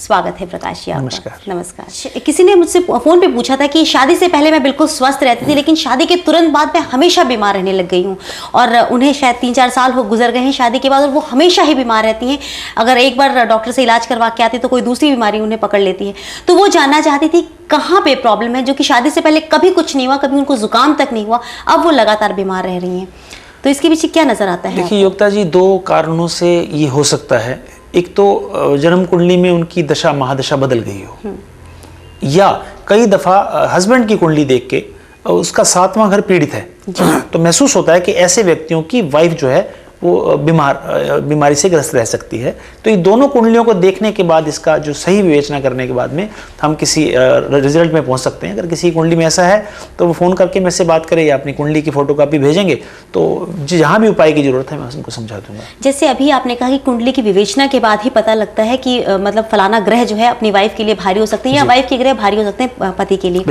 स्वागत है प्रकाश जी आपका। नमस्कार। नमस्कार। किसी ने मुझसे फोन पे पूछा था कि शादी से पहले मैं बिल्कुल स्वस्थ रहती थी, लेकिन शादी के तुरंत बाद मैं हमेशा बीमार रहने लग गई हूँ, और उन्हें शायद 3-4 साल हो गुजर गए हैं शादी के बाद, और वो हमेशा ही बीमार रहती हैं। अगर एक बार डॉक्टर से इलाज करवा के आती तो कोई दूसरी बीमारी उन्हें पकड़ लेती है। तो वो जानना चाहती थी कहाँ पे प्रॉब्लम है, जो कि शादी से पहले कभी कुछ नहीं हुआ, कभी उनको जुकाम तक नहीं हुआ, अब वो लगातार बीमार रह रही हैं। तो इसके पीछे क्या नजर आता है? देखिए योगिता जी, 2 कारणों से ये हो सकता है। एक तो जन्म कुंडली में उनकी दशा महादशा बदल गई हो, या कई दफा हस्बैंड की कुंडली देख के उसका 7वां घर पीड़ित है, तो महसूस होता है कि ऐसे व्यक्तियों की वाइफ जो है वो बीमारी से ग्रस्त रह सकती है। तो ये दोनों कुंडलियों को देखने के बाद, इसका जो सही विवेचना करने के बाद में हम किसी रिजल्ट में पहुंच सकते हैं। अगर किसी कुंडली में ऐसा है तो वो फ़ोन करके मेरे से बात करें या अपनी कुंडली की फोटोकॉपी भेजेंगे, तो जहाँ भी उपाय की जरूरत है मैं उनको समझा दूंगा। जैसे अभी आपने कहा कि कुंडली की विवेचना के बाद ही पता लगता है कि मतलब फलाना ग्रह जो है अपनी वाइफ के लिए भारी हो सकते हैं, या वाइफ के ग्रह भारी हो सकते हैं पति के लिए।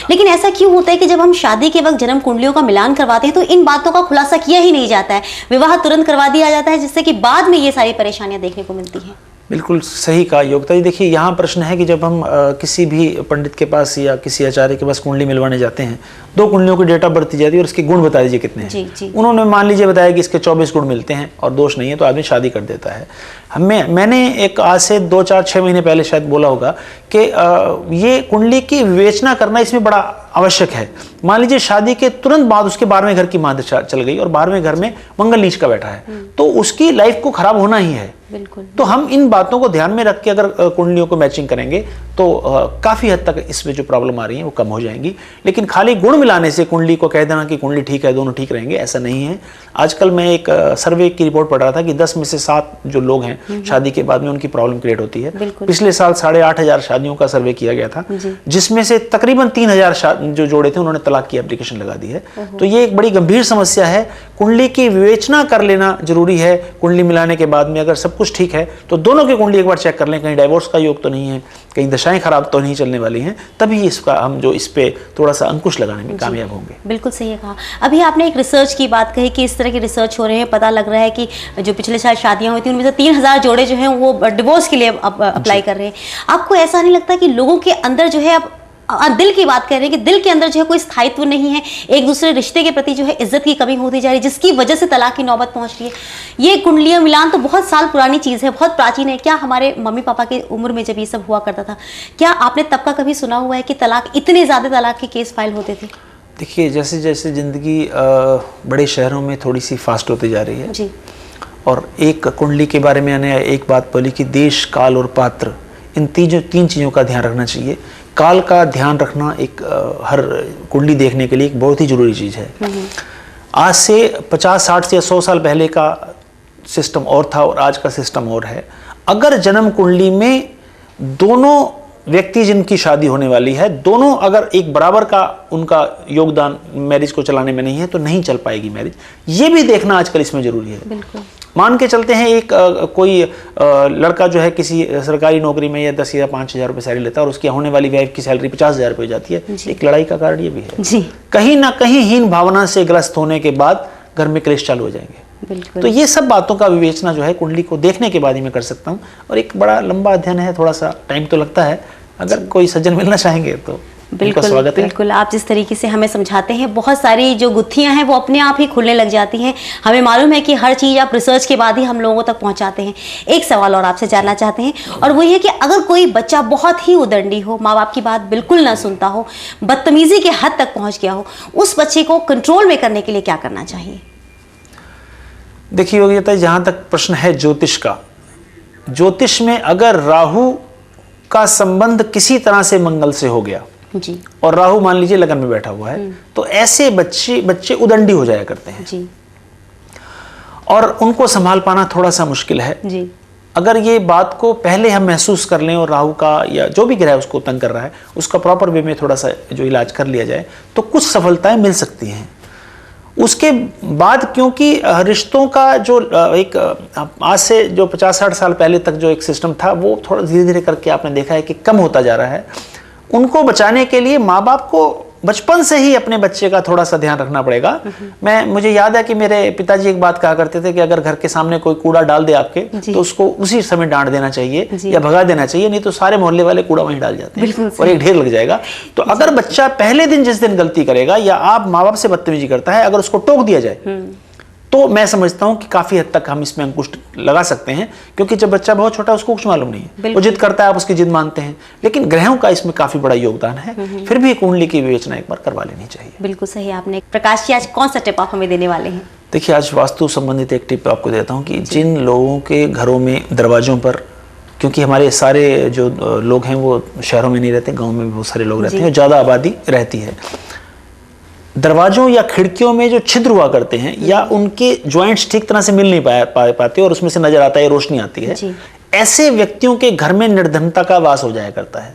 लेकिन ऐसा क्यों होता है कि जब हम शादी के वक्त जन्म कुंडलियों का मिलान करवाते हैं तो इन बातों का खुलासा किया ही नहीं जाता है, विवाह तुरंत करवा दिया जाता है, जिससे कि बाद में ये सारी परेशानियां देखने को मिलती हैं? बिल्कुल सही कहा योगिता जी। देखिए यहाँ प्रश्न है कि जब हम किसी भी पंडित के पास या किसी आचार्य के पास कुंडली मिलवाने जाते हैं, 2 कुंडलियों की डेट ऑफ बर्थ दी जाती है और इसके गुण बता दीजिए कितने हैं। जी, जी। उन्होंने मान लीजिए बताया कि इसके 24 गुण मिलते हैं और दोष नहीं है, तो आदमी शादी कर देता है। मैंने एक आज से 2-4-6 महीने पहले शायद बोला होगा कि ये कुंडली की विवेचना करना इसमें बड़ा आवश्यक है। मान लीजिए शादी के तुरंत बाद उसके 12वें घर की महादशा चल गई और 12वें घर में मंगल नीच का बैठा है, तो उसकी लाइफ को खराब होना ही है। बिल्कुल। तो हम इन बातों को ध्यान में रख के अगर कुंडलियों को मैचिंग करेंगे तो काफी हद तक इसमें जो प्रॉब्लम आ रही है वो कम हो जाएंगी। लेकिन खाली गुण मिलाने से कुंडली को कह देना कि कुंडली ठीक है, दोनों ठीक रहेंगे, ऐसा नहीं है। आजकल मैं एक सर्वे की रिपोर्ट पढ़ रहा था कि 10 में से 7 जो लोग हैं शादी के बाद में उनकी प्रॉब्लम क्रिएट होती है। पिछले साल 8,500 शादियों का सर्वे किया गया था, जिसमें से तकरीबन 3,000 जो जोड़े थे उन्होंने तलाक की एप्लीकेशन लगा दी है। तो ये एक बड़ी गंभीर समस्या है। कुंडली की विवेचना कर लेना जरूरी है। कुंडली मिलाने के बाद में अगर सब कुछ ठीक है तो दोनों की कुंडली एक बार चेक कर लें, कहीं डाइवोर्स का योग तो नहीं है, कहीं दशाएं खराब तो नहीं चलने वाली हैं, तभी इसका हम जो इस पे थोड़ा सा अंकुश लगाने में कामयाब होंगे। बिल्कुल सही कहा। अभी आपने एक रिसर्च की बात कही कि इस तरह के रिसर्च हो रहे हैं, पता लग रहा है कि जो पिछले साल शादियां हुई थी उनमें से 3,000 जोड़े जो हैं वो डिवोर्स के लिए अप्लाई कर रहे हैं। आपको ऐसा नहीं लगता कि लोगों के अंदर जो है, अब दिल की बात कर रहे हैं, कि दिल के अंदर जो है कोई स्थायित्व नहीं है, एक दूसरे रिश्ते के प्रति जो है इज्जत की कमी होती जा रही है, जिसकी वजह से तलाक की नौबत पहुंच रही है? ये कुंडलियां मिलान तो बहुत साल पुरानी चीज है, बहुत प्राचीन है। क्या हमारे मम्मी पापा की उम्र में जब ये सब हुआ करता था, क्या आपने तब का कभी सुना हुआ है कि तलाक, इतने ज्यादा तलाक के केस फाइल होते थे? देखिए जैसे जैसे जिंदगी बड़े शहरों में थोड़ी सी फास्ट होती जा रही है जी, और एक कुंडली के बारे में मैंने एक बात बोली कि देश, काल और पात्र, इन 3 चीज़ों का ध्यान रखना चाहिए। काल का ध्यान रखना एक हर कुंडली देखने के लिए एक बहुत ही जरूरी चीज़ है। आज से 50, 60 या 100 साल पहले का सिस्टम और था और आज का सिस्टम और है। अगर जन्म कुंडली में दोनों व्यक्ति जिनकी शादी होने वाली है, दोनों अगर एक बराबर का उनका योगदान मैरिज को चलाने में नहीं है तो नहीं चल पाएगी मैरिज। ये भी देखना आजकल इसमें जरूरी है। बिल्कुल। मान के चलते हैं एक कोई लड़का जो है किसी सरकारी नौकरी में या 10 या 5,000 रुपये सैलरी लेता है और उसकी होने वाली वाइफ की सैलरी 50,000 रुपये हो जाती है। एक लड़ाई का कारण ये भी है जी। कहीं ना कहीं हीन भावना से ग्रस्त होने के बाद घर में क्लेश चालू हो जाएंगे। तो ये सब बातों का विवेचना जो है कुंडली को देखने के बाद ही मैं कर सकता हूँ, और एक बड़ा लंबा अध्ययन है, थोड़ा सा टाइम तो लगता है। अगर कोई सज्जन मिलना चाहेंगे तो बिल्कुल स्वागत है। बिल्कुल, आप जिस तरीके से हमें समझाते हैं, बहुत सारी जो गुत्थियां हैं वो अपने आप ही खुलने लग जाती हैं। हमें मालूम है कि हर चीज़ आप रिसर्च के बाद ही हम लोगों तक पहुंचाते हैं। एक सवाल और आपसे जानना चाहते हैं, और वो ये कि अगर कोई बच्चा बहुत ही उदंडी हो, माँ बाप की बात बिल्कुल ना सुनता हो, बदतमीजी के हद तक पहुँच गया हो, उस बच्चे को कंट्रोल में करने के लिए क्या करना चाहिए? देखिए योगिता, जहाँ तक प्रश्न है ज्योतिष का, ज्योतिष में अगर राहु का संबंध किसी तरह से मंगल से हो गया जी, और राहु मान लीजिए लगन में बैठा हुआ है, तो ऐसे बच्चे उदंडी हो जाया करते हैं जी, और उनको संभाल पाना थोड़ा सा मुश्किल है जी। अगर ये बात को पहले हम महसूस कर लें और राहु का या जो भी ग्रह उसको तंग कर रहा है उसका प्रॉपर वे में थोड़ा सा जो इलाज कर लिया जाए तो कुछ सफलताएं मिल सकती हैं। उसके बाद क्योंकि रिश्तों का जो एक आज से जो 50-60 साल पहले तक जो एक सिस्टम था वो थोड़ा धीरे धीरे करके आपने देखा है कि कम होता जा रहा है। उनको बचाने के लिए माँ बाप को बचपन से ही अपने बच्चे का थोड़ा सा ध्यान रखना पड़ेगा। मुझे याद है कि मेरे पिताजी एक बात कहा करते थे कि अगर घर के सामने कोई कूड़ा डाल दे आपके, तो उसको उसी समय डांट देना चाहिए या भगा देना चाहिए, नहीं तो सारे मोहल्ले वाले कूड़ा वहीं डाल जाते हैं और एक ढेर लग जाएगा। तो अगर बच्चा पहले दिन जिस दिन गलती करेगा या आप माँ बाप से बदतमीजी करता है, अगर उसको टोक दिया जाए तो मैं समझता हूं कि काफी हद तक हम इसमें अंकुश लगा सकते हैं, क्योंकि जब बच्चा बहुत छोटा है उसको कुछ मालूम नहीं है, वो जिद करता है, आप उसकी जिद मानते हैं। लेकिन ग्रहों का इसमें काफी बड़ा योगदान है, फिर भी कुंडली की विवेचना एक बार करवा लेनी चाहिए। बिल्कुल सही आपने। प्रकाश जी, आज कौन सा टिप आप हमें देने वाले हैं? देखिए, आज वास्तु संबंधित एक टिप आपको देता हूँ कि जिन लोगों के घरों में दरवाजों पर, क्योंकि हमारे सारे जो लोग हैं वो शहरों में नहीं रहते, गाँव में भी बहुत सारे लोग रहते हैं, ज़्यादा आबादी रहती है, दरवाजों या खिड़कियों में जो छिद्र हुआ करते हैं या उनके जॉइंट्स ठीक तरह से मिल नहीं पाते और उसमें से नजर आता है, रोशनी आती है, ऐसे व्यक्तियों के घर में निर्धनता का वास हो जाया करता है।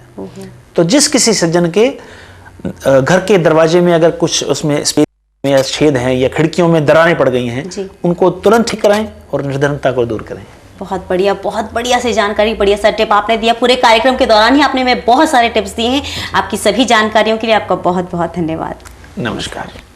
तो जिस किसी सज्जन के घर के दरवाजे में अगर कुछ उसमें स्पेस में छेद हैं या खिड़कियों में दरारें पड़ गई हैं, उनको तुरंत ठीक कराएं और निर्धनता को दूर करें। बहुत बढ़िया से जानकारी, बढ़िया सा टिप आपने दिया। पूरे कार्यक्रम के दौरान ही आपने में बहुत सारे टिप्स दिए हैं। आपकी सभी जानकारियों के लिए आपका बहुत बहुत धन्यवाद। नमस्कार।